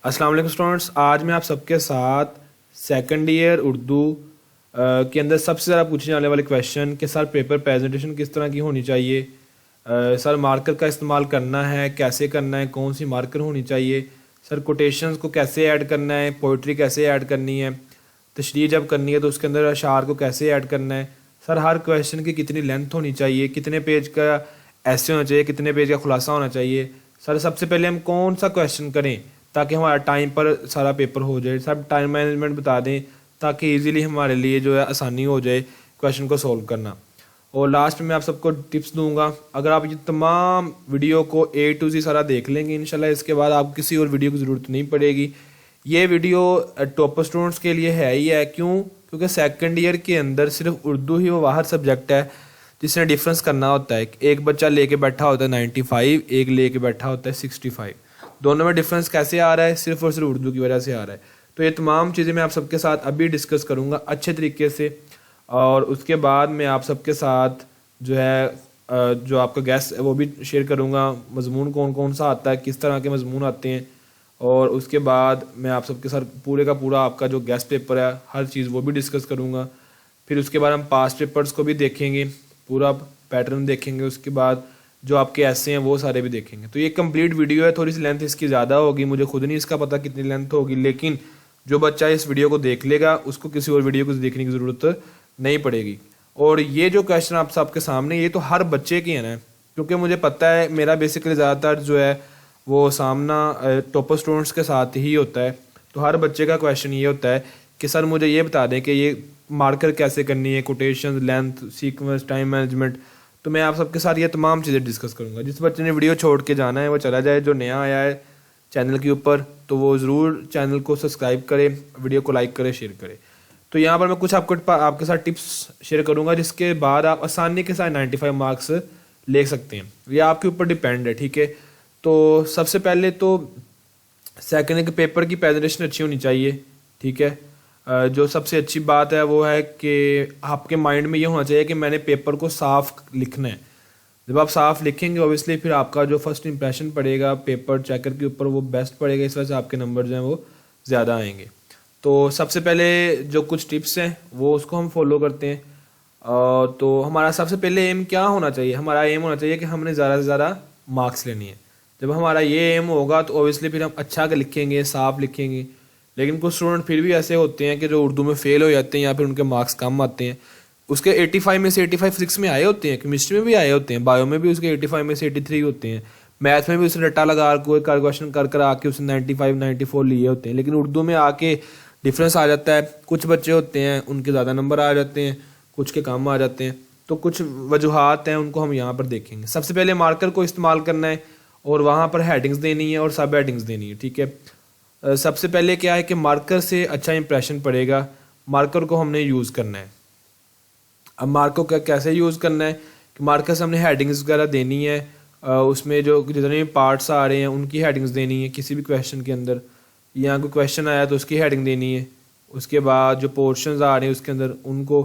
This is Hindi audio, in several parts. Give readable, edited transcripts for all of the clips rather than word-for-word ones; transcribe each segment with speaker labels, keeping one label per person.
Speaker 1: अस्सलाम वालेकुम स्टूडेंट्स, आज मैं आप सबके साथ सेकंड ईयर उर्दू के अंदर सबसे ज़्यादा पूछे जाने वाले क्वेश्चन कि सर पेपर प्रेजेंटेशन किस तरह की होनी चाहिए, सर मार्कर का इस्तेमाल करना है, कैसे करना है, कौन सी मार्कर होनी चाहिए, सर कोटेशंस को कैसे ऐड करना है, पोइट्री कैसे ऐड करनी है, तशरीह जब करनी है तो उसके अंदर अशार को कैसे ऐड करना है, सर हर क्वेश्चन की कितनी लेंथ होनी चाहिए, कितने पेज का ऐसे होना चाहिए, कितने पेज का खुलासा होना चाहिए, सर सबसे पहले हम कौन सा क्वेश्चन करें ताकि हमारा टाइम पर सारा पेपर हो जाए, सब टाइम मैनेजमेंट बता दें ताकि इजीली हमारे लिए जो है आसानी हो जाए क्वेश्चन को सॉल्व करना। और लास्ट में मैं आप सबको टिप्स दूंगा। अगर आप ये तमाम वीडियो को A to Z सारा देख लेंगे इंशाल्लाह, इसके बाद आपको किसी और वीडियो की ज़रूरत नहीं पड़ेगी। ये वीडियो टॉपर स्टूडेंट्स के लिए है ही है, क्यों? क्योंकि सेकंड ईयर के अंदर सिर्फ उर्दू ही वो बाहर सब्जेक्ट है जिसने डिफरेंस करना होता है। एक बच्चा लेके बैठा होता है 95, एक लेके बैठा होता है 65। दोनों में डिफरेंस कैसे आ रहा है? सिर्फ और सिर्फ उर्दू की वजह से आ रहा है। तो ये तमाम चीज़ें मैं आप सबके साथ अभी डिस्कस करूँगा अच्छे तरीके से, और उसके बाद मैं आप सबके साथ जो है जो आपका गैस है वो भी शेयर करूँगा, मजमून कौन कौन सा आता है, किस तरह के मजमून आते हैं, और उसके बाद मैं आप सबके साथ पूरे का पूरा आपका जो गैस पेपर है हर चीज़ वो भी डिस्कस करूँगा। फिर उसके बाद हम पास्ट पेपर्स को भी देखेंगे, पूरा पैटर्न देखेंगे, उसके बाद जो आपके ऐसे हैं वो सारे भी देखेंगे। तो ये कंप्लीट वीडियो है, थोड़ी सी लेंथ इसकी ज़्यादा होगी, मुझे खुद नहीं इसका पता कितनी लेंथ होगी, लेकिन जो बच्चा इस वीडियो को देख लेगा उसको किसी और वीडियो को देखने की ज़रूरत नहीं पड़ेगी। और ये जो क्वेश्चन आप सबके सामने, ये तो हर बच्चे के हैं ना, क्योंकि मुझे पता है मेरा बेसिकली ज़्यादातर जो है वो सामना टॉपर स्टूडेंट्स के साथ ही होता है। तो हर बच्चे का क्वेश्चन ये होता है कि सर मुझे ये बता दें कि ये मार्कर कैसे करनी है, quotation, length, sequence, time management. तो मैं आप सबके साथ ये तमाम चीज़ें डिस्कस करूँगा। जिस बच्चे ने वीडियो छोड़ के जाना है वो चला जाए, जो नया आया है चैनल के ऊपर तो वो ज़रूर चैनल को सब्सक्राइब करे, वीडियो को लाइक करे, शेयर करे। तो यहाँ पर मैं कुछ आपके साथ टिप्स शेयर करूँगा जिसके बाद आप आसानी के साथ 95 मार्क्स ले सकते हैं। ये आपके ऊपर डिपेंड है, ठीक है। तो सबसे पहले तो सेकंड के पेपर की प्रेजेंटेशन अच्छी होनी चाहिए, ठीक है। जो सबसे अच्छी बात है वो है कि आपके माइंड में ये होना चाहिए कि मैंने पेपर को साफ लिखना है। जब आप साफ लिखेंगे ऑब्वियसली फिर आपका जो फर्स्ट इंप्रेशन पड़ेगा पेपर चेकर के ऊपर वो बेस्ट पड़ेगा, इस वजह से आपके नंबर जो हैं वो ज़्यादा आएंगे। तो सबसे पहले जो कुछ टिप्स हैं वो उसको हम फॉलो करते हैं। तो हमारा सबसे पहले एम क्या होना चाहिए? हमारा एम होना चाहिए कि हमने ज़्यादा से ज़्यादा मार्क्स लेनी है। जब हमारा ये एम होगा तो ऑब्वियसली फिर हम अच्छा के लिखेंगे, साफ लिखेंगे। लेकिन कुछ स्टूडेंट फिर भी ऐसे होते हैं कि जो उर्दू में फेल हो जाते हैं या फिर उनके मार्क्स कम आते हैं। उसके 85 में से 85 6 में आए होते हैं, केमिस्ट्री में भी आए होते हैं, बायो में भी उसके 85 में से 83 होते हैं, मैथ में भी उसने रट्टा लगा कोई क्वेश्चन कर आके उसने 95 94 लिए होते हैं। लेकिन उर्दू में आके डिफरेंस आ जाता है। कुछ बच्चे होते हैं उनके ज़्यादा नंबर आ जाते हैं, कुछ के कम आ जाते हैं। तो कुछ वजूहात हैं उनको हम यहाँ पर देखेंगे। सबसे पहले मार्कर को इस्तेमाल करना है और वहाँ पर हेडिंग्स देनी है और सब हेडिंग्स देनी है, ठीक है। सबसे पहले क्या है कि मार्कर से अच्छा इंप्रेशन पड़ेगा, मार्कर को हमने यूज़ करना है। अब मार्कर का कैसे यूज़ करना है कि मार्कर से हमने हेडिंग्स वगैरह देनी है, उसमें जो जितने भी पार्ट्स आ रहे हैं उनकी हेडिंग्स देनी है। किसी भी क्वेश्चन के अंदर यहाँ कोई क्वेश्चन आया तो उसकी हेडिंग देनी है, उसके बाद जो पोर्शंस आ रहे हैं उसके अंदर उनको।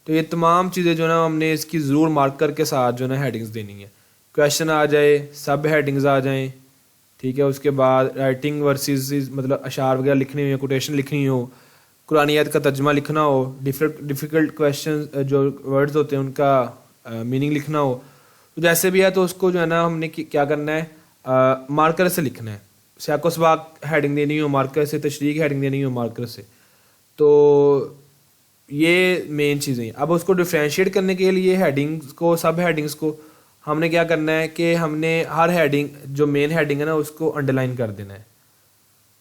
Speaker 1: तो ये तमाम चीज़ें जो ना हमने इसकी ज़रूर मार्कर के साथ जो ना हेडिंग्स देनी है। क्वेश्चन आ जाए, सब हेडिंग्स आ जाएँ, ठीक है। उसके बाद राइटिंग वर्सेस मतलब अशार वगैरह लिखनी हो, कोटेशन लिखनी हो, कुरानियत का तर्जमा लिखना हो, डिफ़िकल्ट क्वेश्चन जो वर्ड्स होते हैं उनका मीनिंग लिखना हो, तो जैसे भी है तो उसको जो है ना हमने क्या करना है, मार्कर से लिखना है। सियाको सबाक हेडिंग देनी हो मार्कर से, तशरीह की हेडिंग देनी हो मार्कर से। तो ये मेन चीज़ें। अब उसको डिफ्रेंशिएट करने के लिए हेडिंग्स को, सब हेडिंग्स को हमने क्या करना है कि हमने हर हेडिंग जो मेन हेडिंग है ना उसको अंडरलाइन कर देना है,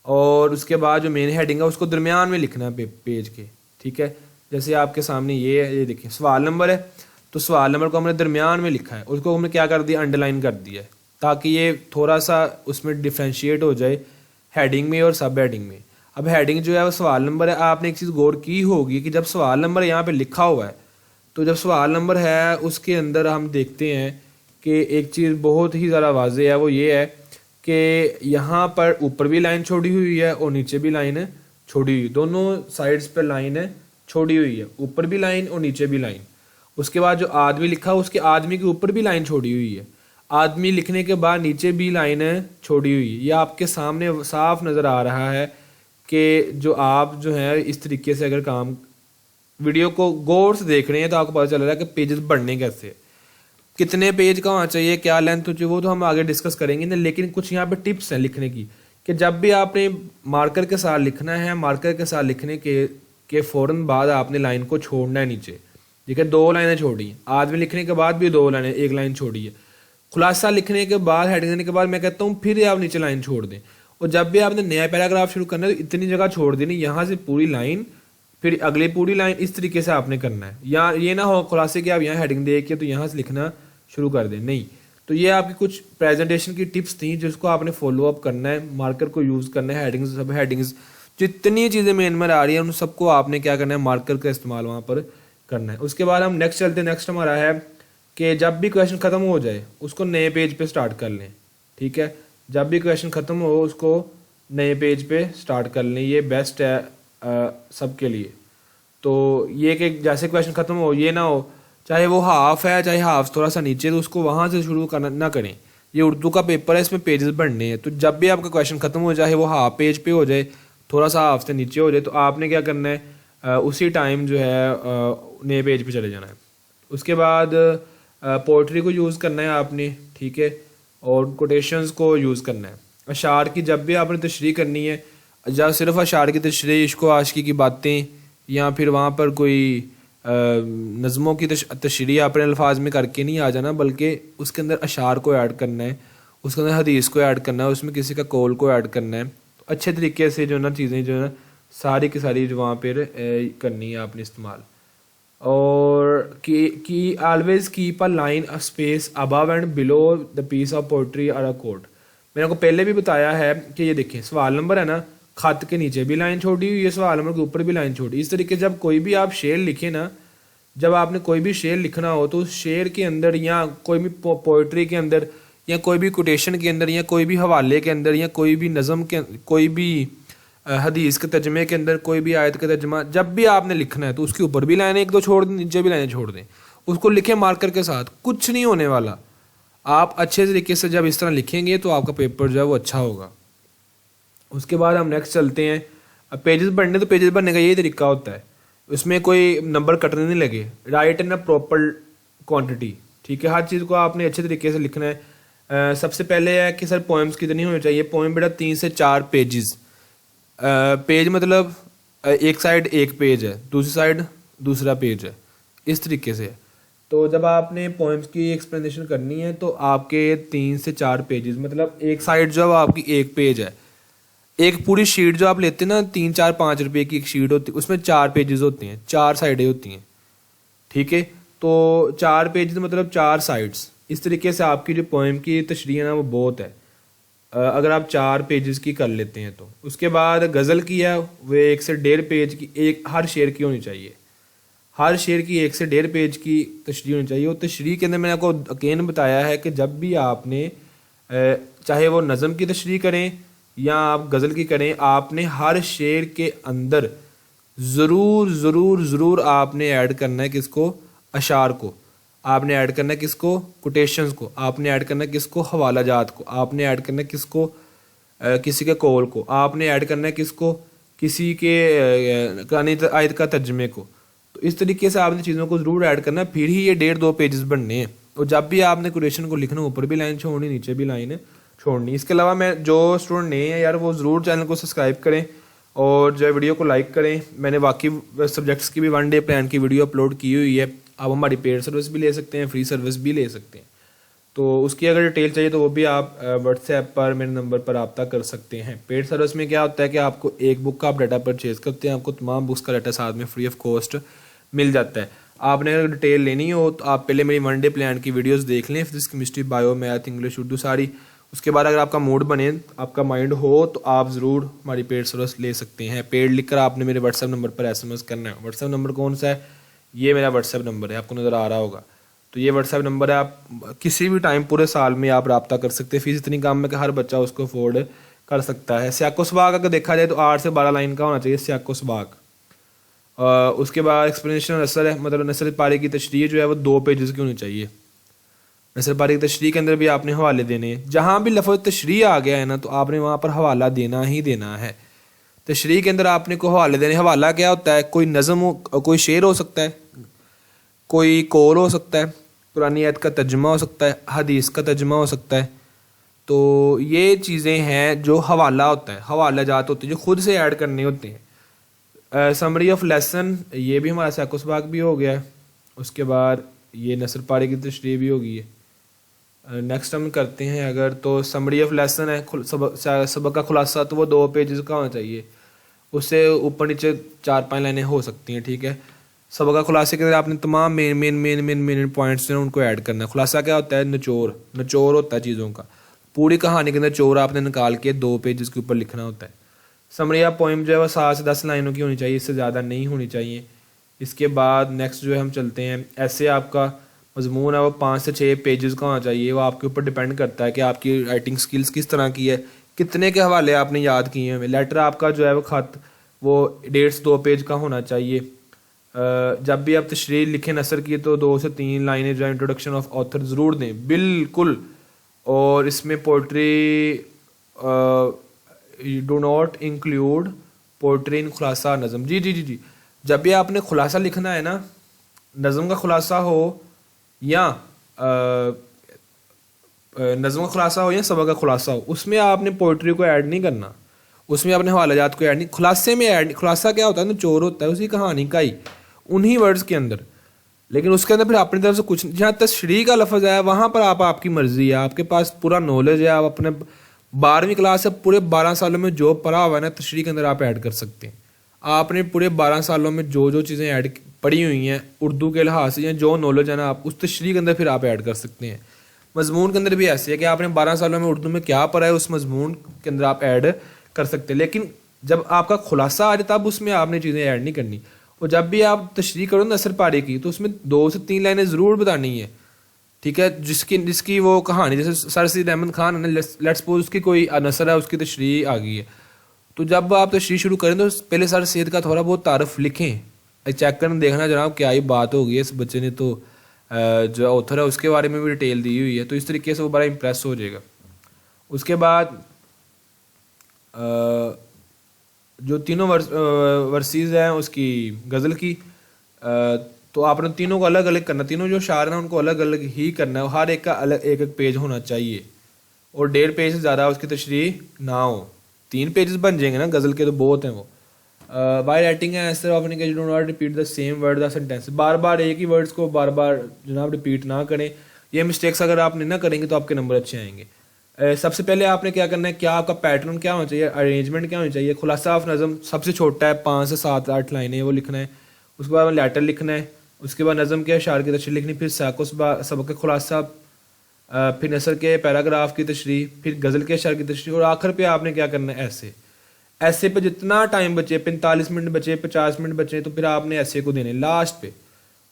Speaker 1: और उसके बाद जो मेन हेडिंग है उसको दरमियान में लिखना है पेज के, ठीक है। जैसे आपके सामने ये देखिए सवाल नंबर है, तो सवाल नंबर को हमने दरमियान में लिखा है, उसको हमने क्या कर दिया, अंडरलाइन कर दिया है, ताकि ये थोड़ा सा उसमें डिफ्रेंशिएट हो जाए हेडिंग में और सब हेडिंग में। अब हेडिंग जो है वो सवाल नंबर है। आपने एक चीज़ गौर की होगी कि जब सवाल नंबर यहाँ पे लिखा हुआ है तो जब सवाल नंबर है उसके अंदर हम देखते हैं कि एक चीज़ बहुत ही ज़्यादा वाज़ेह है, वो ये है कि यहाँ पर ऊपर भी लाइन छोड़ी हुई है और नीचे भी लाइन है छोड़ी हुई, दोनों साइड्स पर लाइन है छोड़ी हुई है, ऊपर भी लाइन और नीचे भी लाइन। उसके बाद जो आदमी लिखा है उसके आदमी के ऊपर भी लाइन छोड़ी हुई है। आदमी लिखने के बाद नीचे भी लाइन छोड़ी हुई है। यह आपके सामने साफ नज़र आ रहा है कि जो आप जो है इस तरीके से अगर काम वीडियो को गौर से देख रहे हैं तो आपको पता चल रहा है कि पेजेस बढ़ने कैसे, कितने पेज का होना चाहिए, क्या लेंथ हो चाहिए, वो तो हम आगे डिस्कस करेंगे ना। लेकिन कुछ यहाँ पे टिप्स हैं लिखने की कि जब भी आपने मार्कर के साथ लिखना है, मार्कर के साथ लिखने के फ़ौरन बाद आपने लाइन को छोड़ना है नीचे। ठीक है, 2 लाइनें छोड़ी हैं, आदमी लिखने के बाद भी 2 लाइनें, 1 लाइन छोड़ी है। खुलासा लिखने के बाद, हेडिंग देने के बाद मैं कहता हूँ फिर आप नीचे लाइन छोड़ दें। और जब भी आपने नया पैराग्राफ शुरू करना है तो इतनी जगह छोड़ देनी, यहाँ से पूरी लाइन, फिर अगली पूरी लाइन, इस तरीके से आपने करना है। या ये ना हो खुलासे कि आप यहाँ हेडिंग दे के तो यहाँ से लिखना शुरू कर दें, नहीं। तो ये आपकी कुछ प्रेजेंटेशन की टिप्स थी जिसको आपने फॉलो अप करना है, मार्कर को यूज़ करना है, हेडिंग्स, सब हेडिंग्स, जितनी चीज़ें मेन में आ रही है उन सबको आपने क्या करना है, मार्कर का इस्तेमाल वहाँ पर करना है। उसके बाद हम नेक्स्ट चलते हैं। नेक्स्ट हमारा है कि जब भी क्वेश्चन ख़त्म हो जाए उसको नए पेज पे स्टार्ट कर लें। ठीक है, जब भी क्वेश्चन ख़त्म हो उसको नए पेज पे स्टार्ट कर लें, ये बेस्ट है सबके लिए। तो ये कि जैसे क्वेश्चन ख़त्म हो, ये ना हो चाहे वो हाफ है चाहे हाफ थोड़ा सा नीचे, तो उसको वहाँ से शुरू करना ना करें। ये उर्दू का पेपर है, इसमें पेजेस बढ़ने हैं, तो जब भी आपका क्वेश्चन ख़त्म हो, चाहे वो हाफ पेज पे हो जाए, थोड़ा सा हाफ से नीचे हो जाए, तो आपने क्या करना है, उसी टाइम जो है नए पेज पे चले जाना है। उसके बाद पोइट्री को यूज़ करना है आपने, ठीक है, और कोटेशंस को यूज़ करना है। अशार की जब भी आपने तशरीह करनी है, या सिर्फ अशार की तशरीह, इश्क व आशिकी की बातें, या फिर वहाँ पर कोई नज़मों की तशरीह अपने अल्फाज में करके नहीं आ जाना, बल्कि उसके अंदर अशार को ऐड करना है, उसके अंदर हदीस को ऐड करना है, उसमें किसी का कौल को ऐड करना है। तो अच्छे तरीके से जो ना चीज़ें जो है सारी की सारी जो वहाँ पर करनी है आपने इस्तेमाल। और कि always keep a line a space above and below the piece of poetry और अ कोट। मैंने आपको पहले भी बताया है कि ये देखें सवाल नंबर है ना, खत के नीचे भी लाइन छोड़ी हुई है, सवाल नंबर के ऊपर भी लाइन छोड़ी। इस तरीके जब कोई भी आप शेर लिखे ना, जब आपने कोई भी शेर लिखना हो तो उस शेर के अंदर या कोई भी पोइट्री के अंदर या कोई भी कोटेशन के अंदर या कोई भी हवाले के अंदर या कोई भी नज़म के, कोई भी हदीस के तर्जमे के अंदर, कोई भी आयत का तर्जमा जब भी आपने लिखना है तो उसके ऊपर भी लाइनें 1-2 छोड़ दें, नीचे भी लाइनें छोड़ दें, उसको लिखें मार्कर के साथ। कुछ नहीं होने वाला, आप अच्छे तरीके से जब इस तरह लिखेंगे तो आपका पेपर जो है वो अच्छा होगा। उसके बाद हम नेक्स्ट चलते हैं। अब पेजेस बढ़ने, तो पेजेस बढ़ने का यही तरीका होता है, उसमें कोई नंबर कटने नहीं लगे, right in a proper quantity. ठीक है, हर चीज़ को आपने अच्छे तरीके से लिखना है। सबसे पहले है कि सर पोएम्स कितनी होनी चाहिए। पोएम बेटा 3 से 4 पेजेस। पेज मतलब एक साइड एक पेज है, दूसरी साइड दूसरा पेज है, इस तरीके से। तो जब आपने पोएम्स की एक्सप्लेनेशन करनी है तो आपके 3 से 4 पेजेस, मतलब एक साइड जो है आपकी एक पेज है। एक पूरी शीट जो आप लेते हैं ना, 3, 4, 5 रुपए की एक शीट होती है, उसमें 4 पेजेस होते हैं, 4 साइडें होती हैं। ठीक है, तो 4 पेजेस मतलब 4 साइड्स। इस तरीके से आपकी जो पोएम की तशरीह है ना वो बहुत है, अगर आप 4 पेजेस की कर लेते हैं तो। उसके बाद गज़ल की है, वो 1 से 1.5 पेज की, एक हर शेर की होनी चाहिए, हर शेर की 1 से 1.5 पेज की तशरीह होनी चाहिए। और तशरीह के अंदर मैंने आपको अगेन बताया है कि जब भी आपने चाहे वो नज़म की तशरीह करें या आप गज़ल की करें, आपने हर शेर के अंदर ज़रूर ज़रूर ज़रूर आपने ऐड करना है किसको, अशार को। आपने ऐड करना है किसको, कोटेशंस को। आपने ऐड करना है किसको, हवाला जात को। आपने ऐड करना है किसको, किसी के कौल को। आपने ऐड करना है किसको, किसी के कुरानी आयत का तर्जमे को। तो इस तरीके से आपने चीज़ों को ज़रूर ऐड करना, फिर ही ये 1.5-2 पेजेस बनने हैं। और जब भी आपने कोटेशन को लिखना, ऊपर भी लाइन छोड़नी, नीचे भी लाइन छोड़नी। इसके अलावा मैं जो स्टूडेंट नए हैं यार, वो ज़रूर चैनल को सब्सक्राइब करें और जो वीडियो को लाइक करें। मैंने बाकी सब्जेक्ट्स की भी 1 डे प्लान की वीडियो अपलोड की हुई है। आप हमारी पेड सर्विस भी ले सकते हैं, फ्री सर्विस भी ले सकते हैं। तो उसकी अगर डिटेल चाहिए तो वो भी आप व्हाट्सएप पर मेरे नंबर पर रब्ता कर सकते हैं। पेड सर्विस में क्या होता है कि आपको एक बुक का आप डाटा परचेज करते हैं, आपको तमाम बुक्स का डाटा साथ में फ्री ऑफ कॉस्ट मिल जाता है। आपने अगर डिटेल लेनी हो तो आप पहले मेरी 1 डे प्लान की वीडियोस देख लें, physics, chemistry, bio, math, English, Urdu सारी। उसके बाद अगर आपका मूड बने, आपका माइंड हो, तो आप ज़रूर हमारी पेड सर्विस ले सकते हैं। पेड लिखकर आपने मेरे व्हाट्सएप नंबर पर SMS करना है। व्हाट्सएप नंबर कौन सा है, ये मेरा व्हाट्सएप नंबर है, आपको नज़र आ रहा होगा। तो ये व्हाट्सएप नंबर है, आप किसी भी टाइम पूरे साल में आप रब्ता कर सकते हैं। फीस इतनी कम है कि हर बच्चा उसको अफोर्ड कर सकता है। सियाको सबाक अगर देखा जाए तो 8 से 12 लाइन का होना चाहिए सियाको सबाक। उसके बाद एक्सप्लेनेशन नसर है, मतलब नसर पारे की तशरीह जो है वो 2 पेजेस की होनी चाहिए। नसर पारी की तशरीह के अंदर भी आपने हवाले देने हैं। जहाँ भी लफ्ज़ तशरीह आ गया है ना, तो आपने वहाँ पर हवाला देना ही देना है। तशरीह के अंदर आपने को हवाले देने। हवाला क्या होता है? कोई नज़म हो, कोई शेर हो सकता है, कोई कौल हो सकता है, कुरानी आयत का तर्जुमा हो सकता है, हदीस का तर्जुमा हो सकता है। तो ये चीज़ें हैं जो हवाला होता है, हवाला जात होते हैं जो खुद से ऐड करने होते हैं। समरी ऑफ लेसन, ये भी हमारा सैकोसबाग भी हो गया है। उसके बाद ये नसर पारी की तशरीह भी हो गई है। नेक्स्ट हम करते हैं अगर, तो समरी ऑफ लेसन है, सबक का खुलासा, तो वो 2 पेजेस का होना चाहिए। उससे ऊपर नीचे 4-5 लाइनें हो सकती हैं, ठीक है। सबक का खुलासे के अंदर आपने तमाम मेन पॉइंट्स जो हैं उनको ऐड करना है। खुलासा क्या होता है? निचोड़ होता है चीज़ों का। पूरी कहानी के अंदर चोर आपने निकाल के 2 पेजेस के ऊपर लिखना होता है। समरी ऑफ पोइम जो है वो 7 से 10 लाइनों की होनी चाहिए, इससे ज़्यादा नहीं होनी चाहिए। इसके बाद नेक्स्ट जो है हम चलते हैं, ऐसे आपका मजमून है वो 5 से 6 पेजेस का होना चाहिए। वो आपके ऊपर डिपेंड करता है कि आपकी राइटिंग स्किल्स किस तरह की है, कितने के हवाले आपने याद किए हैं। लेटर आपका जो है वो खत वो 1.5 से 2 पेज का होना चाहिए। जब भी आप तशरीह लिखें नसर की, तो 2 से 3 लाइनें जो है इंट्रोडक्शन ऑफ ऑथर ज़रूर दें, बिल्कुल। और इसमें poetry do not include poetry in खुलासा नज़म। जी, जब भी आपने खुलासा लिखना है ना, नज़म का खुलासा हो या नज़म का खुलासा हो या सबक का खुलासा हो, उसमें आपने पोइट्री को ऐड नहीं करना, उसमें अपने हवालाजात को ऐड नहीं, खुलासे में ऐड। खुलासा क्या होता है ना, चोर होता है उसी कहानी का ही, उन्हीं वर्ड्स के अंदर। लेकिन उसके अंदर फिर अपनी तरफ से कुछ, जहाँ तशरीह का लफ्ज़ है वहाँ पर आपकी मर्ज़ी है, आपके पास पूरा नॉलेज है, आप अपने 12वीं क्लास से पूरे 12 सालों में जो पढ़ा हुआ है ना, तशरीह के अंदर आप ऐड कर सकते हैं। आपने पूरे 12 सालों में जो चीज़ें ऐड पढ़ी हुई हैं उर्दू के लिहाज से, या जो नॉलेज है ना, आप उस तशरीह के अंदर फिर आप ऐड कर सकते हैं। मजमून के अंदर भी ऐसे है कि आपने 12 सालों में उर्दू में क्या पढ़ा है, उस मजमून के अंदर आप ऐड कर सकते हैं। लेकिन जब आपका खुलासा आ जाए तब उसमें आपने चीज़ें ऐड नहीं करनी। और जब भी आप तशरीह करो नसर पारी की, तो उसमें 2 से 3 लाइनें ज़रूर बतानी है, ठीक है। जिसकी वो कहानी, जैसे सर सैयद अहमद खान है ना, लेट्स सपोज उसकी कोई नसर है, उसकी तशरीह आ गई है, तो जब आप तशरीह शुरू करें तो पहले सर सैयद का थोड़ा बहुत तारफ़ लिखें, चेक करना, देखना जनाब क्या ही बात हो गई है इस बच्चे ने, तो जो ऑथर है उसके बारे में भी डिटेल दी हुई है, तो इस तरीके से वो बड़ा इम्प्रेस हो जाएगा। उसके बाद जो तीनों वर्सेस हैं उसकी गज़ल की, तो आपने तीनों को अलग अलग करना, तीनों जो शायर हैं उनको अलग अलग ही करना है। हर एक का अलग एक पेज होना चाहिए, और 1.5 पेज से ज़्यादा उसकी तशरीह ना हो। 3 पेजेस बन जाएंगे ना गज़ल के, तो बहुत हैं वो। बाय राइटिंग है ऐसे आपने कहा, do not repeat the same word the sentence, बार बार एक ही वर्ड्स को बार बार जनाब रिपीट ना करें। ये मिस्टेक्स अगर आपने ना करेंगे तो आपके नंबर अच्छे आएंगे। सबसे पहले आपने क्या करना है, क्या आपका पैटर्न क्या होना चाहिए, अरेंजमेंट क्या होनी चाहिए। खुलासा ऑफ नज़म सबसे छोटा है, 5 से 7-8 लाइनें वो लिखना है। उसके बाद लेटर लिखना है, उसके बाद नज़म के अशार की तशरीह लिखनी, फिर सबक का खुलासा, फिर नसर के पैराग्राफ की तशरीह, फिर गज़ल के अशार की तशरीह, और आखिर पे आपने क्या करना है, ऐसे पे जितना टाइम बचे, 45 मिनट बचे, 50 मिनट बचे, तो फिर आपने ऐसे को देने लास्ट पे,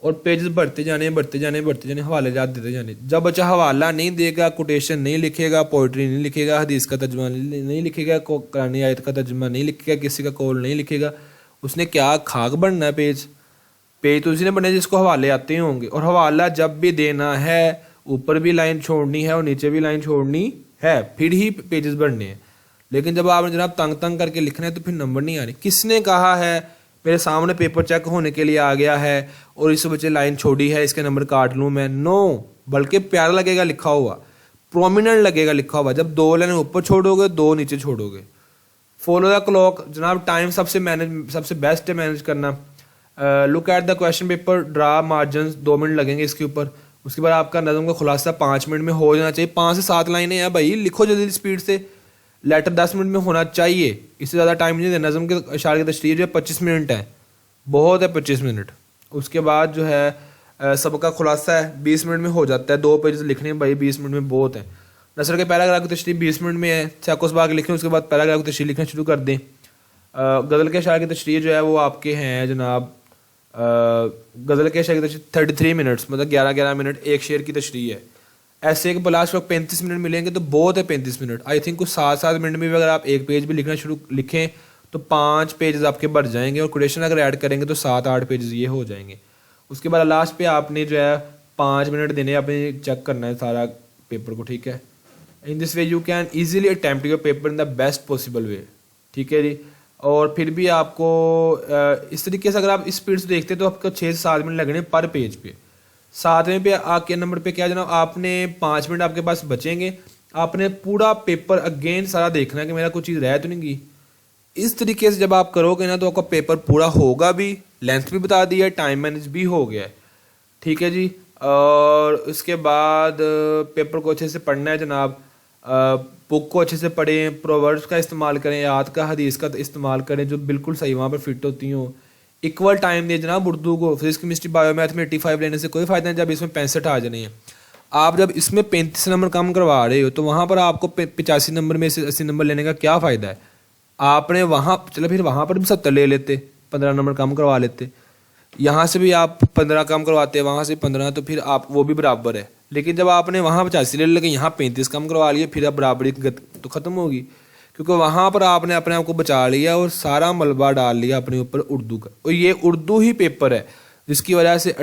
Speaker 1: और पेजेस बढ़ते जाने हवाले जात देते जाने। जब बच्चा हवाला नहीं देगा, कोटेशन नहीं लिखेगा, पोइट्री नहीं लिखेगा, हदीस का तर्जुमा नहीं लिखेगा, कुरानी आयत का तर्जुमा नहीं लिखेगा, किसी का कौल नहीं लिखेगा, उसने क्या खाक बनना है। पेज तो उसी ने बनना जिसको हवाले आते होंगे। और हवाला जब भी देना है, ऊपर भी लाइन छोड़नी है और नीचे भी लाइन छोड़नी है, फिर ही पेजेस बढ़ने हैं। लेकिन जब आपने जनाब तंग करके लिखना है तो फिर नंबर नहीं आने। किसने कहा है मेरे सामने पेपर चेक होने के लिए आ गया है और इस बच्चे लाइन छोड़ी है, इसके नंबर काट लूँ मैं? नो, बल्कि प्यारा लगेगा लिखा हुआ, प्रोमिनेंट लगेगा लिखा हुआ। जब 2 लाइन ऊपर छोड़ोगे, 2 नीचे छोड़ोगे। फॉलो द क्लॉक, जनाब टाइम सबसे बेस्ट है मैनेज करना। Look at the question paper, draw margin, 2 minute लगेंगे इसके ऊपर। उसके बाद आपका नज़म का खुलासा 5 मिनट में हो जाना चाहिए। 5 से 7 लाइनें हैं भाई, लिखो जल्दी स्पीड से। लेटर 10 मिनट में होना चाहिए, इससे ज़्यादा टाइम नहीं देना। नज़म के अशार की तशरीह जो है 25 मिनट है, बहुत है 25 मिनट। उसके बाद जो है सबका खुलासा है 20 मिनट में हो जाता है। 2 पेज लिखने भाई 20 मिनट में बहुत है। नसर के पैराग्राफ की तशरीह 20 मिनट में है, सैकोसबाग लिखें, उसके बाद पैराग्राफ की तशरीह लिखना शुरू कर दें। गज़ल के अशार की तशरीह जो है वो आपके हैं जनाब, गज़ल के अशार की तशरीह 33 मिनट्स, मतलब 11-11 मिनट एक शेर की तशरीह है। ऐसे एक लास्ट वक्त 35 मिनट मिलेंगे तो बहुत है 35 मिनट। आई थिंक कुछ 7-7 मिनट में भी अगर आप एक पेज भी लिखना लिखें तो 5 पेजेस आपके बढ़ जाएंगे, और कोटेशन अगर ऐड करेंगे तो 7-8 पेजेस ये हो जाएंगे। उसके बाद लास्ट पे आपने जो है 5 मिनट देने, आपने चेक करना है सारा पेपर को, ठीक है। In this way you can easily attempt your paper in the best possible way, ठीक है जी। और फिर भी आपको इस तरीके से अगर आप इस स्पीड से देखते तो आपको 6 से 7 मिनट लगने पर पेज पे। 7वें पे आके नंबर पे क्या जनाब, आपने 5 मिनट आपके पास बचेंगे, आपने पूरा पेपर अगेन सारा देखना है कि मेरा कोई चीज़ रह तो नहीं गई। इस तरीके से जब आप करोगे ना तो आपका पेपर पूरा होगा भी, लेंथ भी बता दी है, टाइम मैनेज भी हो गया है, ठीक है जी। और उसके बाद पेपर को अच्छे से पढ़ना है जनाब, बुक को अच्छे से पढ़ें, प्रोवर्ब्स का इस्तेमाल करें, आयत का हदीस का इस्तेमाल करें जो बिल्कुल सही वहाँ पर फिट होती हों। इक्वल टाइम दें जनाब उर्दू को, फिजिक्स केमिस्ट्री बायो मैथ में 85 लेने से कोई फ़ायदा नहीं जब इसमें 65 आ जाने हैं। आप जब इसमें 35 नंबर कम करवा रहे हो तो वहाँ पर आपको 85 नंबर में से 80 नंबर लेने का क्या फ़ायदा है। आपने वहाँ चलो फिर वहाँ पर भी 70 ले लेते, 15 नंबर कम करवा लेते, यहाँ से भी आप 15 कम करवाते, वहाँ से 15, तो फिर आप वो भी बराबर है। लेकिन जब आपने वहाँ 85 ले लेके यहाँ 35 कम करवा लिए, फिर अब बराबरी तो ख़त्म होगी, क्योंकि वहाँ पर आपने अपने आप को बचा लिया और सारा मलबा डाल लिया अपने ऊपर उर्दू का। और ये उर्दू ही पेपर है जिसकी वजह से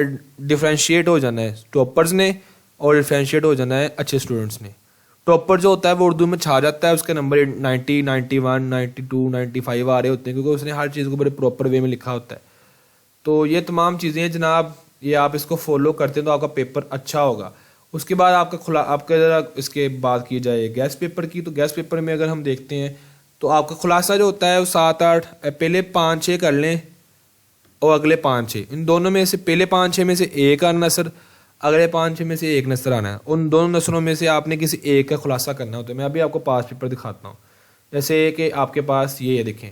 Speaker 1: डिफ्रेंशिएट हो जाना है टॉपर्स ने और डिफ्रेंशिएट हो जाना है अच्छे स्टूडेंट्स ने। टॉपर जो होता है वो उर्दू में छा जाता है, उसके नंबर 90, 91, 92, 95 आ रहे होते हैं क्योंकि उसने हर चीज़ को बड़े प्रॉपर वे में लिखा होता है। तो ये तमाम चीज़ें हैं जनाब, ये आप इसको फॉलो करते हैं तो आपका पेपर अच्छा होगा। उसके बाद आपका ज़रा इसके बात की जाए गैस पेपर की, तो गैस पेपर में अगर हम देखते हैं तो आपका खुलासा जो होता है वो 7-8 पहले 5-6 कर लें और अगले 5-6, इन दोनों में से पहले 5-6 में से एक आना नसर, अगले 5-6 में से एक नसर आना है। उन दोनों नसरों में से आपने किसी एक का खुलासा करना होता है। मैं अभी आपको पास पेपर दिखाता हूँ। जैसे कि आपके पास ये देखें,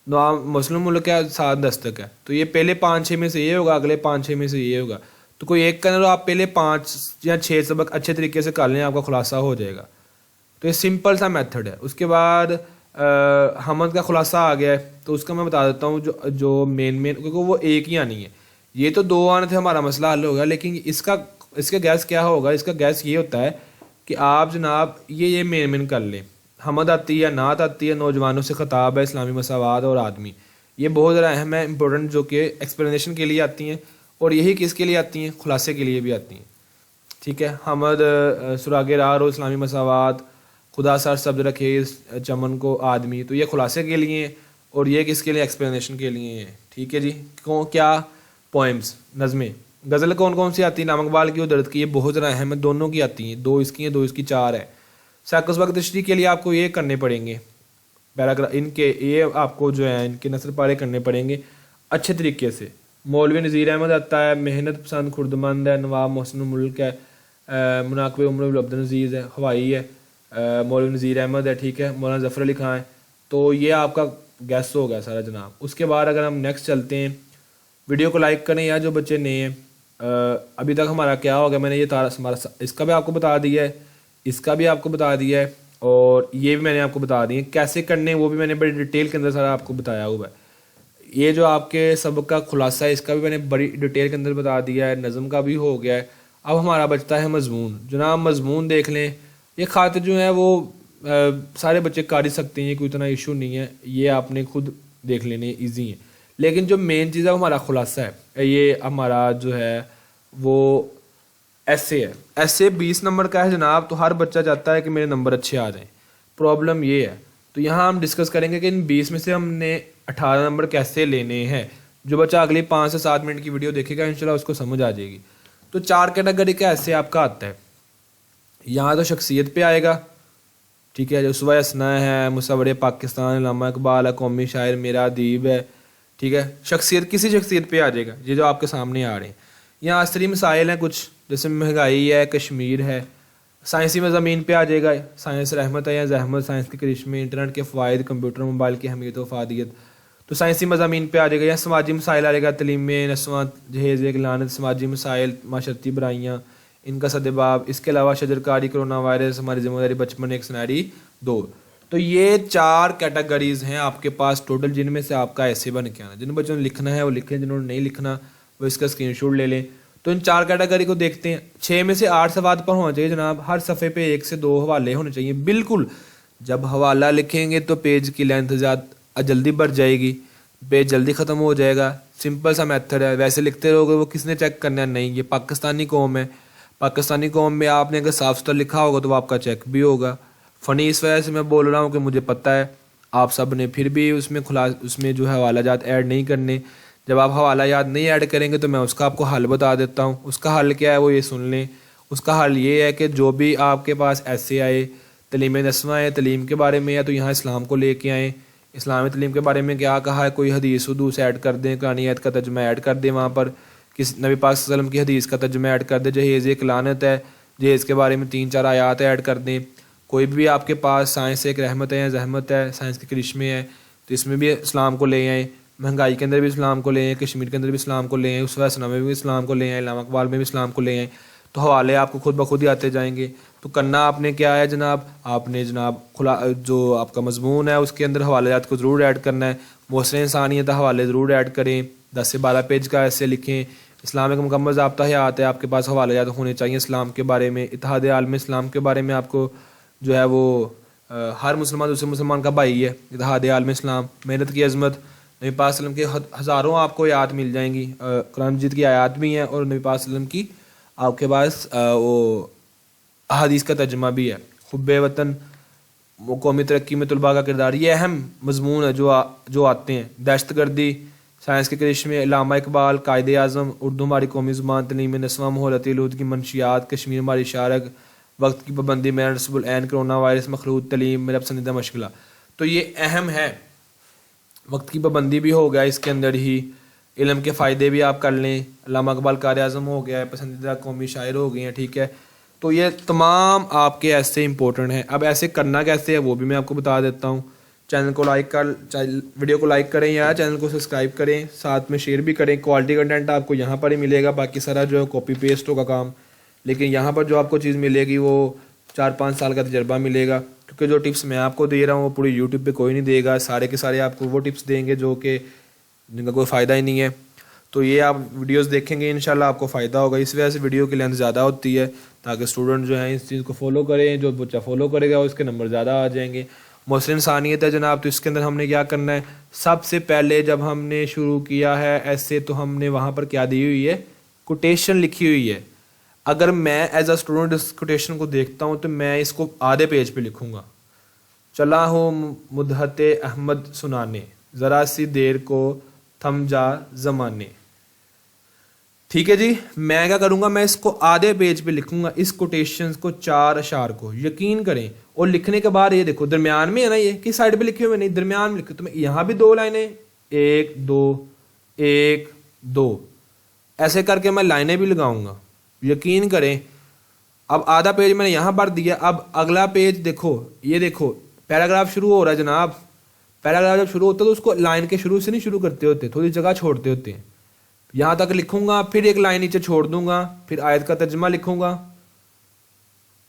Speaker 1: नवाब मुस्लिम मुल्क का 7 दस्तक है, तो ये पहले 5-6 में से ये होगा, अगले 5-6 में से ये होगा। तो कोई एक करना तो आप पहले 5 या 6 सबक अच्छे तरीके से कर लें, आपका खुलासा हो जाएगा। तो ये सिंपल सा मेथड है। उसके बाद हमद का खुलासा आ गया है, तो उसका मैं बता देता हूँ जो मेन क्योंकि वो एक ही आनी है। ये तो 2 आने थे, हमारा मसला हल हो गया, लेकिन इसका गैस क्या होगा, इसका गैस ये होता है कि आप जनाब ये मेन कर लें। हमद आती है या नात आती है, नौजवानों से खिताब है, इस्लामी मसावात और आदमी, ये बहुत ज़्यादा अहम है, इंपॉर्टेंट, जो कि एक्सप्लेनेशन के लिए आती हैं और यही किसके लिए आती हैं, खुलासे के लिए भी आती हैं, ठीक है। हमद सुरागे राह और इस्लामी मसावात, खुदा सर शब्द रखे इस चमन को आदमी, तो ये खुलासे के लिए हैं और ये किसके लिए, एक्सप्लेनेशन के लिए हैं, ठीक है जी। क्या पोएम्स, नज़में, गज़ल कौन कौन सी आती है, नाम इकबाल की और दर्द की, ये बहुत ज़्यादा अहम है, दोनों की आती हैं, 2 इसकी हैं 2 इसकी 4 है। साकस वक्त तशरीह के लिए आपको ये करने पड़ेंगे पैराग्राफ, इनके ये आपको जो है इनके नसर पारे करने पड़ेंगे अच्छे तरीके से। मौलवी नज़ीर अहमद आता है, मेहनत पसंद खुर्दमंद है, नवाब मोहसिन मुल्क है, मुनाकब उमर अब्दुल नज़ीर है, हवाई है, मौलवी नज़ीर अहमद है, ठीक है, मौलाना ज़फ़र अली खां है। तो ये आपका गैस हो गया सारा जनाब। उसके बाद अगर हम नेक्स्ट चलते हैं, वीडियो को लाइक करें या जो बच्चे नए हैं, अभी तक हमारा क्या हो गया, मैंने ये हमारा इसका भी आपको बता दिया है, इसका भी आपको बता दिया है और ये भी मैंने आपको बता दिए कैसे करने, वो भी मैंने बड़ी डिटेल के अंदर सारा आपको बताया हुआ है। ये जो आपके सबक का खुलासा है इसका भी मैंने बड़ी डिटेल के अंदर बता दिया है, नज़म का भी हो गया है। अब हमारा बचता है मजमून। जनाब मजमून देख लें, ये खातिर जो है वो सारे बच्चे कर ही सकते हैं, ये कोई इतना इशू नहीं है, ये आपने खुद देख लेने ईजी है। लेकिन जो मेन चीज़ है वो हमारा खुलासा है, ये हमारा जो है वो ऐसे है। ऐसे 20 नंबर का है जनाब, तो हर बच्चा चाहता है कि मेरे नंबर अच्छे आ जाएं। प्रॉब्लम ये है, तो यहाँ हम डिस्कस करेंगे कि इन 20 में से हमने 18 नंबर कैसे लेने हैं। जो बच्चा अगली 5 से 7 मिनट की वीडियो देखेगा इंशाल्लाह उसको समझ आ जाएगी। तो 4 कैटेगरी का ऐसे आपका आता है। यहाँ तो शख्सियत पे आएगा, ठीक है, जो उसवा हसना है, मुसव्वरे पाकिस्तान, अल्लामा इकबाल है, कौमी शायर, मेरा अदीब है, ठीक है। शख्सियत किसी शख्सियत पे आ जाएगा, ये जो आपके सामने आ रहे हैं। यहाँ असरी मसाइल हैं कुछ, जैसे महंगाई है, कश्मीर है। साइंसी मज़ामीन पे आ जाएगा, साइंस रहमत है या जहमत, साइंस के करिश्मे, इंटरनेट के फ़ायदे, कंप्यूटर मोबाइल की अहमियत व फ़ादियत, तो साइंसी मज़ामीन पे आ जाएगा। या समाजी मसाइल आ जाएगा, तलीम नस्वां, जहेज़ लानत, समाजी मसाइल, माशरती बुराइयाँ, इनका सदबाब। इसके अलावा शजरकारी, कोरोना वायरस, हमारी जिम्मेदारी, बचपन, एक सिनेरी 2। तो ये 4 कैटेगरीज हैं आपके पास टोटल, जिनमें से आपका ऐसे बन के आना। जिन बच्चों ने लिखना है वो लिखें, जिन्होंने नहीं लिखना वो इसका स्क्रीनशॉट ले लें। तो इन 4 कैटेगरी को देखते हैं। 6 में से 8 सवाल पर होना चाहिए जनाब, हर सफ़े पे 1 से 2 हवाले होने चाहिए बिल्कुल। जब हवाला लिखेंगे तो पेज की लेंथ ज़्यादा जल्दी बढ़ जाएगी, पेज जल्दी ख़त्म हो जाएगा, सिंपल सा मेथड है, वैसे लिखते रहोगे वो किसने चेक करना है? नहीं, ये पाकिस्तानी कौम है, पाकिस्तानी कौम में आपने अगर साफ सुथरा लिखा होगा तो वो आपका चेक भी होगा। फ़नी इस वजह से मैं बोल रहा हूँ कि मुझे पता है आप सब ने फिर भी उसमें जो है हवाला जात ऐड नहीं करने। जब आप हवाला जात नहीं ऐड करेंगे तो मैं उसका आपको हल बता देता हूँ। उसका हल क्या है वो ये सुन लें। उसका हल ये है कि जो भी आपके पास ऐसे आए, तलीम नस्वा है, तलीम के बारे में, या तो यहाँ इस्लाम को लेके आएँ, इस्लामी तलीम के बारे में क्या कहा है, कोई हदीस उदूस ऐड कर दें, कुरानी आयत का तर्जुमा ऐड कर दें, वहाँ पर किस नबी पाक सल्लल्लाहु अलैहि वसल्लम की हदीस का तर्जुमा ऐड कर दें, जहेज़ एक लानत है, जहेज़ के बारे में 3-4 आयात ऐड कर दें। कोई भी आपके पास साइंस एक रहमत है या जहमत है, साइंस के करिश्मे हैं, तो इसमें भी इस्लाम को ले आएँ। महंगाई के अंदर भी इस्लाम को ले आएँ, कश्मीर के अंदर भी इस्लाम को ले आएँ, उस वसना में भी इस्लाम को ले आएँ, इलामा इकबाल में भी इस्लाम को ले आएँ। तो हवाले आपको खुद ब खुद ही आते जाएंगे। तो करना आपने क्या है जनाब, आपने जनाब खुला जो आपका मजमून है उसके अंदर हवालात को ज़रूर ऐड करना है। मोहसिन इंसानियत हवाले ज़रूर ऐड करें, 10 से 12 पेज का ऐसे लिखें। इस्लाम एक मुकम्मल ज़ाब्ता हयात है, आपके पास हवालात होने चाहिए इस्लाम के बारे में, इत्तेहाद आलम इस्लाम के बारे में। आपको जो है वो हर मुसलमान दूसरे मुसलमान का भाई है। इत्तेहाद आलम इस्लाम, मेहनत की अजमत, नबी पाक सल्लल्लाहु अलैहि वसल्लम के हज़ारों आपको आयात मिल जाएंगी, कुरान मजीद की आयात भी हैं और नबी पाक सल्लल्लाहु अलैहि वसल्लम की आपके पास वो अहादीस का तर्जुमा भी है। हुब्बे वतन, कौमी तरक्की में तलबा का किरदार, ये अहम मजमून है जो आते हैं। दहशतगर्दी, साइंस के करिश्मे, इलामा इकबाल, कायदे आज़म, उर्दू हमारी कौमी ज़ुबान, तलीम नस्वा, माहौलती आलूदगी की मनशियात, कश्मीर हमारी शारक, वक्त की पाबंदी, मेरा नस्बुल ऐन, कोरोना वायरस, मखलूत तलीम, मेरा पसंदीदा मशगला। तो ये अहम है। वक्त की पाबंदी भी हो गया इसके अंदर ही, इल्म के फ़ायदे भी आप कर लें, अल्लामा इकबाल क़ारी आज़म हो गया है, पसंदीदा कौमी शायर हो गए हैं, ठीक है। तो ये तमाम आपके ऐसे इंपॉर्टेंट हैं। अब ऐसे करना कैसे है वो भी मैं आपको बता देता हूँ। चैनल को वीडियो को लाइक करें या चैनल को सब्सक्राइब करें, साथ में शेयर भी करें। क्वालिटी कंटेंट आपको यहाँ पर ही मिलेगा, बाकी सारा जो है कॉपी पेस्ट होगा काम, लेकिन यहाँ पर जो आपको चीज़ मिलेगी वो 4-5 साल का तजर्बा मिलेगा। क्योंकि जो टिप्स मैं आपको दे रहा हूँ वो पूरी यूट्यूब पे कोई नहीं देगा, सारे के सारे आपको वो टिप्स देंगे जो कि जिनका कोई फ़ायदा ही नहीं है। तो ये आप वीडियोस देखेंगे इंशाल्लाह आपको फ़ायदा होगा। इस वजह से वीडियो की लेंथ ज़्यादा होती है ताकि स्टूडेंट जो है इस चीज़ को फॉलो करें। जो बच्चा फॉलो करेगा उसके नंबर ज़्यादा आ जाएंगे। मोहसिन इंसानियत है जनाब, तो इसके अंदर हमने क्या करना है, सबसे पहले जब हमने शुरू किया है ऐसे तो हमने वहाँ पर क्या दी हुई है, कोटेशन लिखी हुई है। अगर मैं एज अ स्टूडेंट इस कोटेशन को देखता हूँ तो मैं इसको आधे पेज पे लिखूँगा। चला हो मुद्दते अहमद सुनाने, ज़रा सी देर को थम जा ज़माने। ठीक है जी, मैं क्या करूँगा, मैं इसको आधे पेज पे लिखूँगा, इस कोटेशन को 4 अशार को, यकीन करें। और लिखने के बाद ये देखो दरमियान में है ना, ये किस साइड पे लिखे हुए नहीं, दरमियान में लिखे। तो मैं यहाँ भी 2 लाइनें, 1 2 1 2 ऐसे करके मैं लाइनें भी लगाऊंगा, यकीन करें। अब आधा पेज मैंने यहाँ भर दिया। अब अगला पेज देखो, ये देखो पैराग्राफ शुरू हो रहा है जनाब। पैराग्राफ जब शुरू होता है तो उसको लाइन के शुरू से नहीं शुरू करते होते, थोड़ी जगह छोड़ते होते हैं। यहाँ तक लिखूंगा, फिर एक लाइन नीचे छोड़ दूंगा, फिर आयत का तर्जुमा लिखूंगा।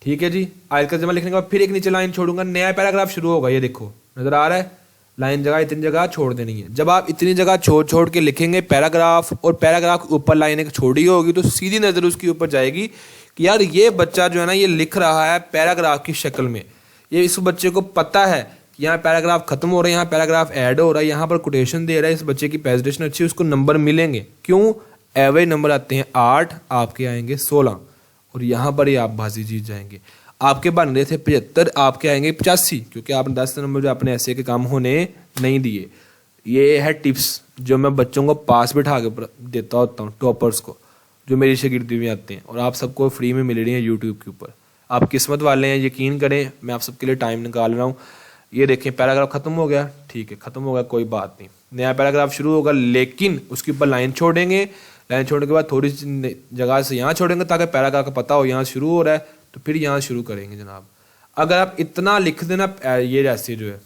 Speaker 1: ठीक है जी, आयत का तर्जुमा लिखने के बाद फिर एक नीचे लाइन छोड़ूंगा, नया पैराग्राफ शुरू होगा। ये देखो नजर आ रहा है, लाइन जगह इतनी जगह छोड़ देनी है। जब आप इतनी जगह छोड़ छोड़ के लिखेंगे पैराग्राफ, और पैराग्राफ के ऊपर लाइन एक छोड़ी होगी, तो सीधी नज़र उसके ऊपर जाएगी कि यार ये बच्चा जो है ना ये लिख रहा है पैराग्राफ की शक्ल में। ये इस बच्चे को पता है कि यहाँ पैराग्राफ खत्म हो रहा है, यहाँ पैराग्राफ ऐड हो रहा है, यहाँ पर कोटेशन दे रहा है। इस बच्चे की प्रेजेंटेशन अच्छी, उसको नंबर मिलेंगे। क्यों? एवरेज नंबर आते हैं 8, आपके आएंगे 16, और यहाँ पर ही आप बाजी जीत जाएंगे। आपके बन रहे थे 75, आपके आएंगे 85, क्योंकि आपने 10 नंबर जो अपने ऐसे के काम होने नहीं दिए। ये है टिप्स जो मैं बच्चों को पास बिठा के देता होता हूँ, टॉपर्स को, जो मेरी शागिर्दी में आते हैं, और आप सबको फ्री में मिल रही है यूट्यूब के ऊपर। आप किस्मत वाले हैं, यकीन करें, मैं आप सबके लिए टाइम निकाल रहा हूँ। ये देखें पैराग्राफ खत्म हो गया, ठीक है खत्म हो गया, कोई बात नहीं, नया पैराग्राफ शुरू होगा, लेकिन उसके ऊपर लाइन छोड़ेंगे। लाइन छोड़ने के बाद थोड़ी सी जगह से यहाँ छोड़ेंगे ताकि पैराग्राफ का पता हो यहाँ शुरू हो रहा है, तो फिर यहाँ शुरू करेंगे जनाब। अगर आप इतना लिख देना, ये जैसे जो है,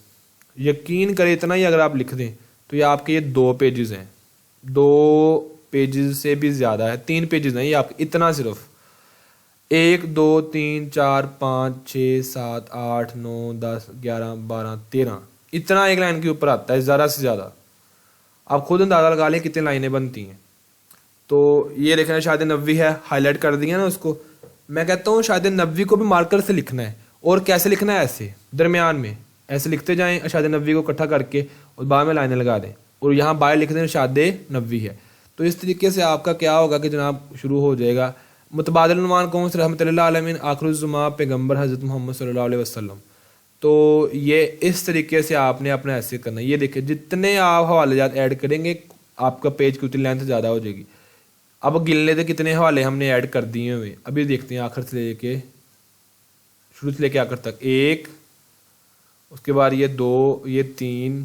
Speaker 1: यकीन करें इतना ही अगर आप लिख दें तो ये आपके ये 2 पेजेस हैं, 2 पेजेस से भी ज़्यादा है, 3 पेजेस हैं ये आपके, इतना सिर्फ 1 2 3 4 5 6 7 8 9 10 11 12 13, इतना एक लाइन के ऊपर आता है, ज़्यादा से ज़्यादा। आप खुद अंदाज़ा लगा लें कितनी लाइनें बनती हैं। तो ये देखना शायद नबवी है, हाईलाइट कर दिया ना उसको। मैं कहता हूँ शायद नबवी को भी मार्कर से लिखना है। और कैसे लिखना है? ऐसे दरमियान में ऐसे लिखते जाएं, शायद नबवी को इकट्ठा करके, और बाद में लाइनें लगा दें, और यहाँ बाय लिख दें इरशाद नबवी है। तो इस तरीके से आपका क्या होगा कि जनाब शुरू हो जाएगा। मुतबादिल उन्वान कौन से रहमतुल्लाह अलैहि आखिरुज़्ज़मा पैगम्बर हज़रत मोहम्मद सल्लल्लाहु अलैहि वसल्लम। तो ये इस तरीके से आपने अपना ऐसे करना है। ये देखिए जितने आप हवाले जात ऐड करेंगे आपका पेज की उतनी लेंथ ज़्यादा हो जाएगी। अब गिन लेते कितने हवाले हमने ऐड कर दिए हुए, अभी देखते हैं आखिर से लेके शुरू से लेके आखिर तक। 1, उसके बाद ये 2, ये 3,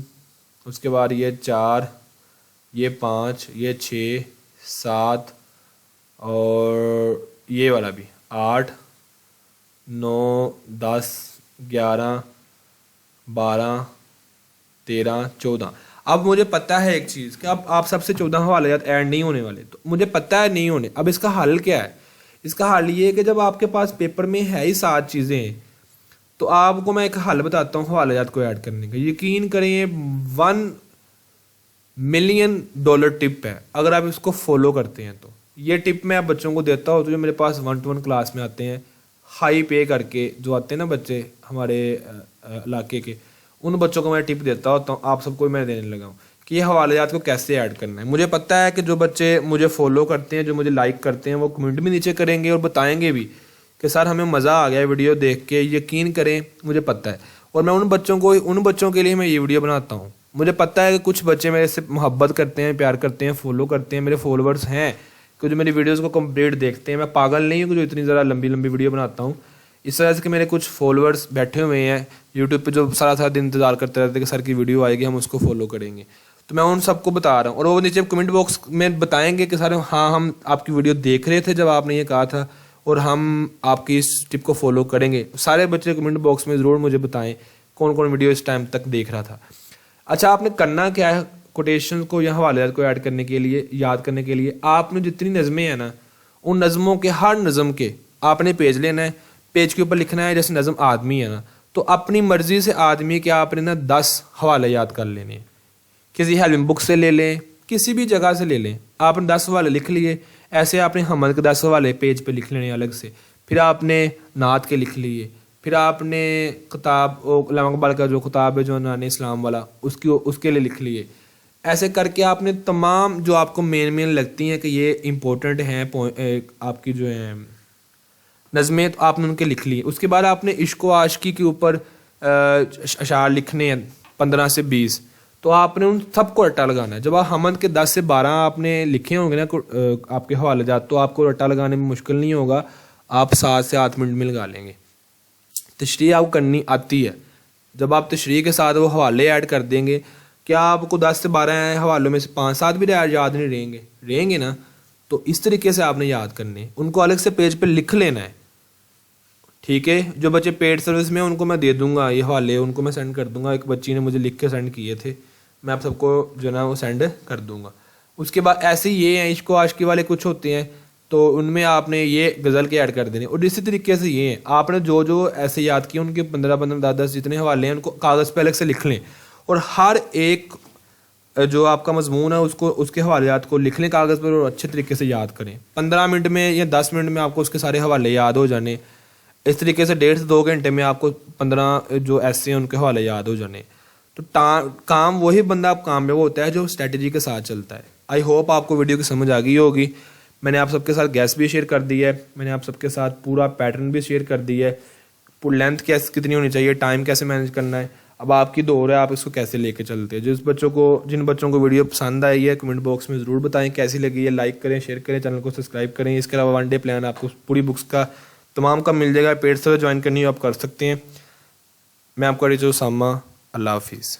Speaker 1: उसके बाद ये 4, ये 5, ये 6, 7 और ये वाला भी 8, 9, 10, 11, 12, 13, 14। अब मुझे पता है एक चीज़ कि अब आप सबसे 14 हवाले जात ऐड नहीं होने वाले, तो मुझे पता है नहीं होने। अब इसका हल क्या है? इसका हल ये है कि जब आपके पास पेपर में है ही 7 चीज़ें, तो आपको मैं एक हल बताता हूँ हवाले जात को ऐड करने का। यकीन करें ये $1 मिलियन टिप है अगर आप इसको फॉलो करते हैं तो। ये टिप मैं आप बच्चों को देता हूँ तो जो मेरे पास 1-to-1 क्लास में आते हैं, हाई पे करके जो आते हैं ना बच्चे हमारे इलाके के, उन बच्चों को मैं टिप देता होता हूँ, आप सबको मैं देने लगा हूँ कि ये हवाले जात को कैसे ऐड करना है। मुझे पता है कि जो बच्चे मुझे फॉलो करते हैं, जो मुझे लाइक करते हैं, वो कमेंट भी नीचे करेंगे और बताएंगे भी कि सर हमें मज़ा आ गया वीडियो देख के। यकीन करें मुझे पता है, और मैं उन बच्चों के लिए मैं ये वीडियो बनाता हूँ। मुझे पता है कि कुछ बच्चे मेरे से मोहब्बत करते हैं, प्यार करते हैं, फॉलो करते हैं, मेरे फॉलोअर्स हैं कि जो मेरी वीडियोज़ को कंप्लीट देखते हैं। मैं पागल नहीं हूँ कि जो इतनी ज़रा लंबी लंबी वीडियो बनाता हूँ। इस वजह से कि मेरे कुछ फॉलोअर्स बैठे हुए हैं यूट्यूब पे जो सारा दिन इंतज़ार करते रहते हैं कि सर की वीडियो आएगी, हम उसको फॉलो करेंगे। तो मैं उन सबको बता रहा हूँ, और वो नीचे कमेंट बॉक्स में बताएंगे कि सर हाँ हम आपकी वीडियो देख रहे थे जब आपने ये कहा था, और हम आपकी इस टिप को फॉलो करेंगे। सारे बच्चे कमेंट बॉक्स में ज़रूर मुझे बताएं कौन कौन वीडियो इस टाइम तक देख रहा था। अच्छा, आपने करना क्या है कोटेशन को या हवाले को ऐड करने के लिए, याद करने के लिए? आपने जितनी नज़में हैं ना, उन नज़मों के हर नज़म के आपने पेज लेना है। पेज के ऊपर लिखना है जैसे नज़म आदमी है ना, तो अपनी मर्जी से आदमी के आपने ना 10 हवाले याद कर लेने हैं। किसी हेल्पिंग बुक से ले लें, किसी भी जगह से ले लें। आपने 10 हवाले लिख लिए, ऐसे आपने हमद के 10 हवाले पेज पे लिख लेने अलग से। फिर आपने नात के लिख लिए, फिर आपने किताब उलमा इकबाल का जो किताब है जो नाने इस्लाम वाला, उसके लिए लिख लिए। ऐसे करके आपने तमाम जो आपको मेन लगती हैं कि ये इम्पोर्टेंट हैं आपकी जो है नज़में, तो आपने उनके लिख लिए। उसके बाद आपने इश्क व आशिकी के ऊपर अशार लिखने हैं 15 से 20, तो आपने उन सबको रट्टा लगाना है। जब आप हमद के 10 से 12 आपने लिखे होंगे ना आपके हवाले जात, तो आपको रट्टा लगाने में मुश्किल नहीं होगा, आप 7 से 8 मिनट में लगा लेंगे। तशरीह आपको करनी आती है, जब आप तशरीह के साथ वो हवाले ऐड कर देंगे, क्या आपको 10 से 12 हवालों में से 5-7 भी याद नहीं रहेंगे ना? तो इस तरीके से आपने याद करने, उनको अलग से पेज पे लिख लेना है। ठीक है, जो बच्चे पेड सर्विस में उनको मैं दे दूंगा ये हवाले, उनको मैं सेंड कर दूंगा। एक बच्ची ने मुझे लिख के सेंड किए थे, मैं आप सबको जो ना वो सेंड कर दूंगा। उसके बाद ऐसे ये हैं इश्क व आशिकी वाले कुछ होते हैं, तो उनमें आपने ये गज़ल के ऐड कर देने। और इसी तरीके से ये हैं, आपने जो ऐसे याद किए उनके 15-15, 10-10 जितने हवाले हैं उनको कागज़ पे अलग से लिख लें, और हर एक जो आपका मजमून है उसके हवाले को लिख लें कागज़ पर और अच्छे तरीके से याद करें। 15 मिनट में या 10 मिनट में आपको उसके सारे हवाले याद हो जाने। इस तरीके से 1.5 से 2 घंटे में आपको 15 जो ऐसे हैं उनके हवाले याद हो जाने। तो काम वही बंदा आप कामयाब होता है जो स्ट्रेटजी के साथ चलता है। आई होप आपको वीडियो की समझ आ गई होगी। मैंने आप सबके साथ गैस भी शेयर कर दी है, मैंने आप सबके साथ पूरा पैटर्न भी शेयर कर दिया है, लेंथ कितनी होनी चाहिए, टाइम कैसे मैनेज करना है। अब आपकी दौर है, आप इसको कैसे लेके चलते हैं। जिन बच्चों को वीडियो पसंद आई है कमेंट बॉक्स में ज़रूर बताएं कैसी लगी है। लाइक करें, शेयर करें, चैनल को सब्सक्राइब करें। इसके अलावा 1 डे प्लान आपको पूरी बुक्स का तमाम का मिल जाएगा। पेड सर्विस ज्वाइन करनी हो आप कर सकते हैं। मैं आपका टीचर उसामा, अल्लाह हाफिज़।